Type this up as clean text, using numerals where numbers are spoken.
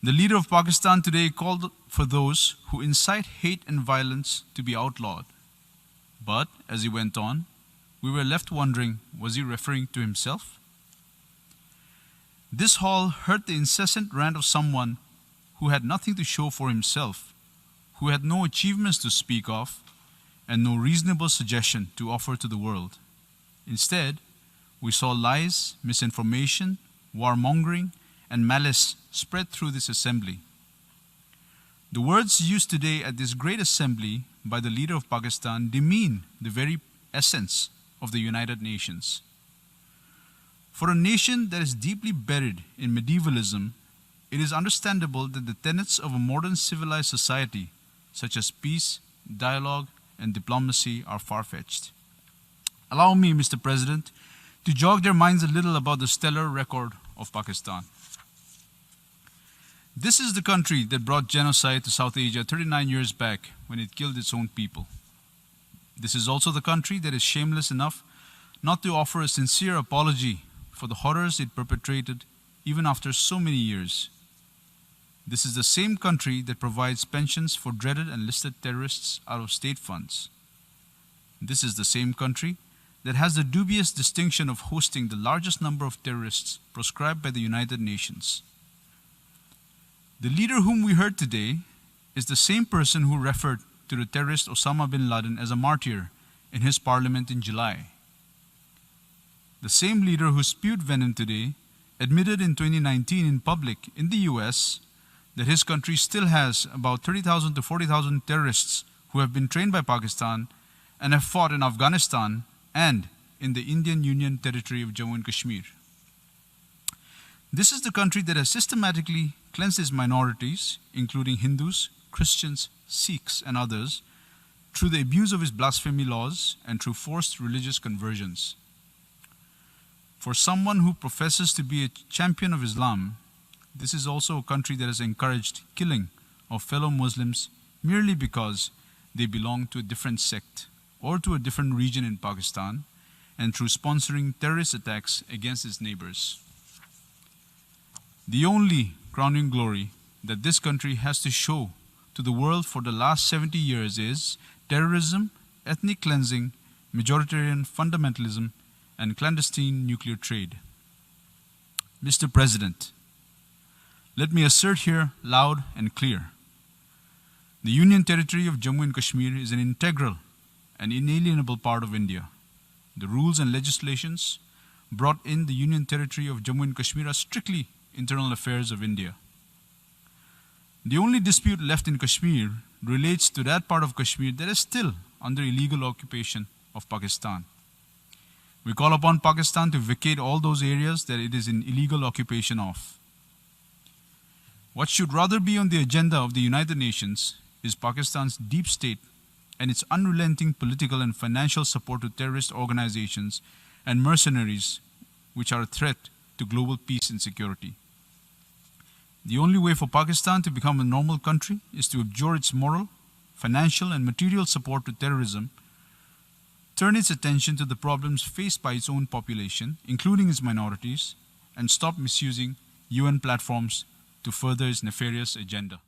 The leader of Pakistan today called for those who incite hate and violence to be outlawed. But, as he went on, we were left wondering, was he referring to himself? This hall heard the incessant rant of someone who had nothing to show for himself, who had no achievements to speak of, and no reasonable suggestion to offer to the world. Instead, we saw lies, misinformation, warmongering, and malice spread through this assembly. The words used today at this great assembly by the leader of Pakistan demean the very essence of the United Nations. For a nation that is deeply buried in medievalism, it is understandable that the tenets of a modern civilized society, such as peace, dialogue, and diplomacy, are far-fetched. Allow me, Mr. President, to jog their minds a little about the stellar record of Pakistan. This is the country that brought genocide to South Asia 39 years back when it killed its own people. This is also the country that is shameless enough not to offer a sincere apology for the horrors it perpetrated even after so many years. This is the same country that provides pensions for dreaded and listed terrorists out of state funds. This is the same country that has the dubious distinction of hosting the largest number of terrorists proscribed by the United Nations. The leader whom we heard today is the same person who referred to the terrorist Osama bin Laden as a martyr in his parliament in July. The same leader who spewed venom today admitted in 2019 in public in the US that his country still has about 30,000 to 40,000 terrorists who have been trained by Pakistan and have fought in Afghanistan and in the Indian Union territory of Jammu and Kashmir. This is the country that has systematically cleansed its minorities, including Hindus, Christians, Sikhs, and others, through the abuse of its blasphemy laws and through forced religious conversions. For someone who professes to be a champion of Islam, this is also a country that has encouraged killing of fellow Muslims merely because they belong to a different sect or to a different region in Pakistan, and through sponsoring terrorist attacks against its neighbors. The only crowning glory that this country has to show to the world for the last 70 years is terrorism, ethnic cleansing, majoritarian fundamentalism, and clandestine nuclear trade. Mr. President, let me assert here loud and clear. The Union Territory of Jammu and Kashmir is an integral and inalienable part of India. The rules and legislations brought in the Union Territory of Jammu and Kashmir are strictly internal affairs of India. The only dispute left in Kashmir relates to that part of Kashmir that is still under illegal occupation of Pakistan. We call upon Pakistan to vacate all those areas that it is in illegal occupation of. What should rather be on the agenda of the United Nations is Pakistan's deep state and its unrelenting political and financial support to terrorist organizations and mercenaries which are a threat to global peace and security. The only way for Pakistan to become a normal country is to abjure its moral, financial, and material support to terrorism, turn its attention to the problems faced by its own population, including its minorities, and stop misusing UN platforms to further its nefarious agenda.